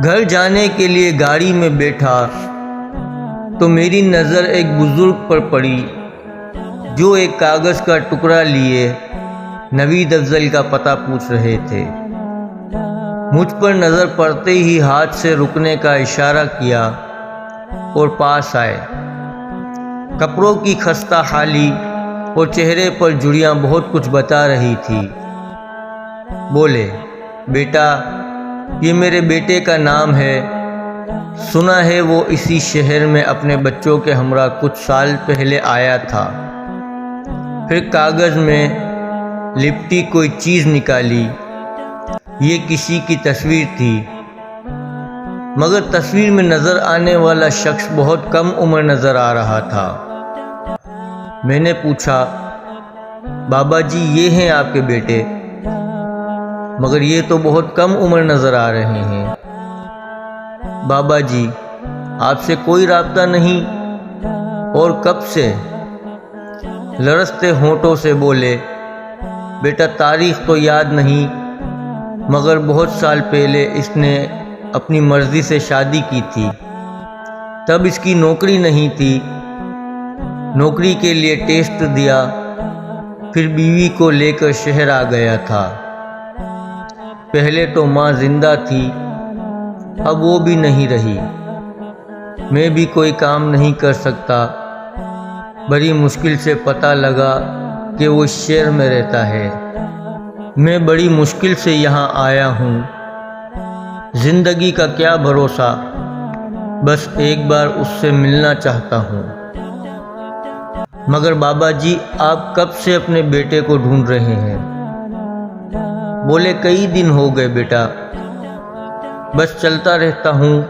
گھر جانے کے لیے گاڑی میں بیٹھا تو میری نظر ایک بزرگ پر پڑی جو ایک کاغذ کا ٹکڑا لیے نوید افضل کا پتہ پوچھ رہے تھے۔ مجھ پر نظر پڑتے ہی ہاتھ سے رکنے کا اشارہ کیا اور پاس آئے۔ کپڑوں کی خستہ حالی اور چہرے پر جھریاں بہت کچھ بتا رہی تھی۔ بولے، بیٹا، یہ میرے بیٹے کا نام ہے، سنا ہے وہ اسی شہر میں اپنے بچوں کے ہمراہ کچھ سال پہلے آیا تھا۔ پھر کاغذ میں لپٹی کوئی چیز نکالی، یہ کسی کی تصویر تھی، مگر تصویر میں نظر آنے والا شخص بہت کم عمر نظر آ رہا تھا۔ میں نے پوچھا، بابا جی یہ ہیں آپ کے بیٹے؟ مگر یہ تو بہت کم عمر نظر آ رہے ہیں۔ بابا جی آپ سے کوئی رابطہ نہیں؟ اور کب سے؟ لرزتے ہونٹوں سے بولے، بیٹا تاریخ تو یاد نہیں، مگر بہت سال پہلے اس نے اپنی مرضی سے شادی کی تھی۔ تب اس کی نوکری نہیں تھی، نوکری کے لیے ٹیسٹ دیا، پھر بیوی کو لے کر شہر آ گیا تھا۔ پہلے تو ماں زندہ تھی، اب وہ بھی نہیں رہی۔ میں بھی کوئی کام نہیں کر سکتا، بڑی مشکل سے پتہ لگا کہ وہ اس شہر میں رہتا ہے۔ میں بڑی مشکل سے یہاں آیا ہوں، زندگی کا کیا بھروسہ، بس ایک بار اس سے ملنا چاہتا ہوں۔ مگر بابا جی آپ کب سے اپنے بیٹے کو ڈھونڈ رہے ہیں؟ بولے، کئی دن ہو گئے بیٹا، بس چلتا رہتا ہوں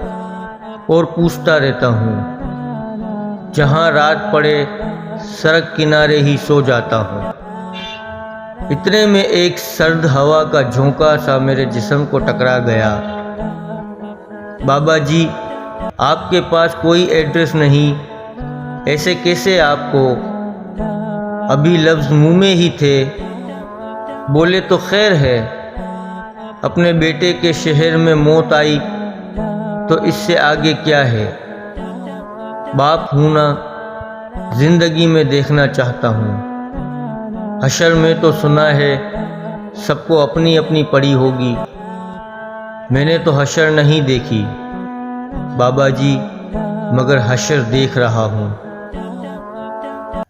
اور پوچھتا رہتا ہوں، جہاں رات پڑے سڑک کنارے ہی سو جاتا ہوں۔ اتنے میں ایک سرد ہوا کا جھونکا سا میرے جسم کو ٹکرا گیا۔ بابا جی آپ کے پاس کوئی ایڈریس نہیں، ایسے کیسے آپ کو؟ ابھی لفظ منہ میں ہی تھے۔ بولے، تو خیر ہے، اپنے بیٹے کے شہر میں موت آئی تو اس سے آگے کیا ہے؟ باپ ہوں نا، زندگی میں دیکھنا چاہتا ہوں۔ حشر میں تو سنا ہے سب کو اپنی اپنی پڑی ہوگی، میں نے تو حشر نہیں دیکھی بابا جی، مگر حشر دیکھ رہا ہوں۔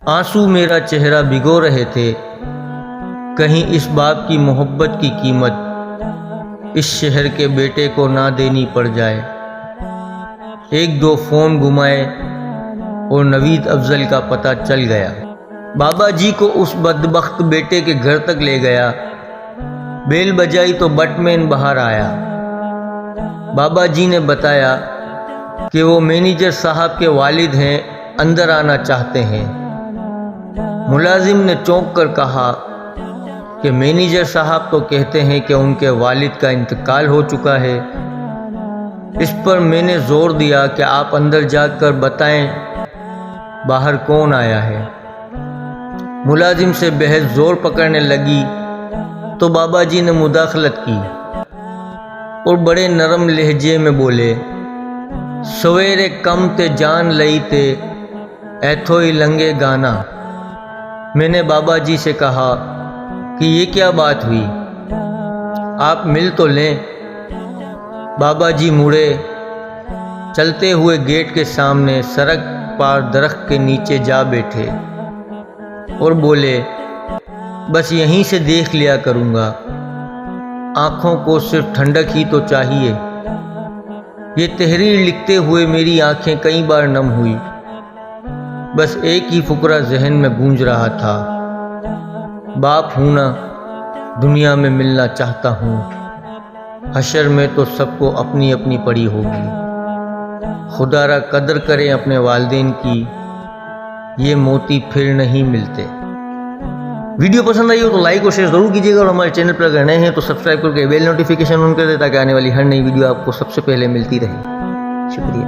آنسو میرا چہرہ بھگو رہے تھے، کہیں اس باپ کی محبت کی قیمت اس شہر کے بیٹے کو نہ دینی پڑ جائے۔ ایک دو فون گھمائے اور نوید افضل کا پتہ چل گیا۔ بابا جی کو اس بدبخت بیٹے کے گھر تک لے گیا، بیل بجائی تو بٹ مین باہر آیا۔ بابا جی نے بتایا کہ وہ مینیجر صاحب کے والد ہیں، اندر آنا چاہتے ہیں۔ ملازم نے چونک کر کہا کہ مینیجر صاحب تو کہتے ہیں کہ ان کے والد کا انتقال ہو چکا ہے۔ اس پر میں نے زور دیا کہ آپ اندر جا کر بتائیں باہر کون آیا ہے۔ ملازم سے بحث زور پکڑنے لگی تو بابا جی نے مداخلت کی اور بڑے نرم لہجے میں بولے، سویرے کم تے جان لئی تے ایتھوئی لنگے گانا۔ میں نے بابا جی سے کہا کہ یہ کیا بات ہوئی، آپ مل تو لیں۔ بابا جی مڑے، چلتے ہوئے گیٹ کے سامنے سڑک پار درخت کے نیچے جا بیٹھے اور بولے، بس یہیں سے دیکھ لیا کروں گا، آنکھوں کو صرف ٹھنڈک ہی تو چاہیے۔ یہ تحریر لکھتے ہوئے میری آنکھیں کئی بار نم ہوئی، بس ایک ہی فقرہ ذہن میں گونج رہا تھا، باپ ہوں نا، دنیا میں ملنا چاہتا ہوں، حشر میں تو سب کو اپنی اپنی پڑی ہوگی۔ خدا را قدر کریں اپنے والدین کی، یہ موتی پھر نہیں ملتے۔ ویڈیو پسند آئی ہو تو لائک اور شیئر ضرور کیجیے گا، اور ہمارے چینل پر اگر نئے ہیں تو سبسکرائب کر کے بیل نوٹیفیکیشن آن کر دیں تاکہ آنے والی ہر نئی ویڈیو آپ کو سب سے پہلے ملتی رہے۔ شکریہ۔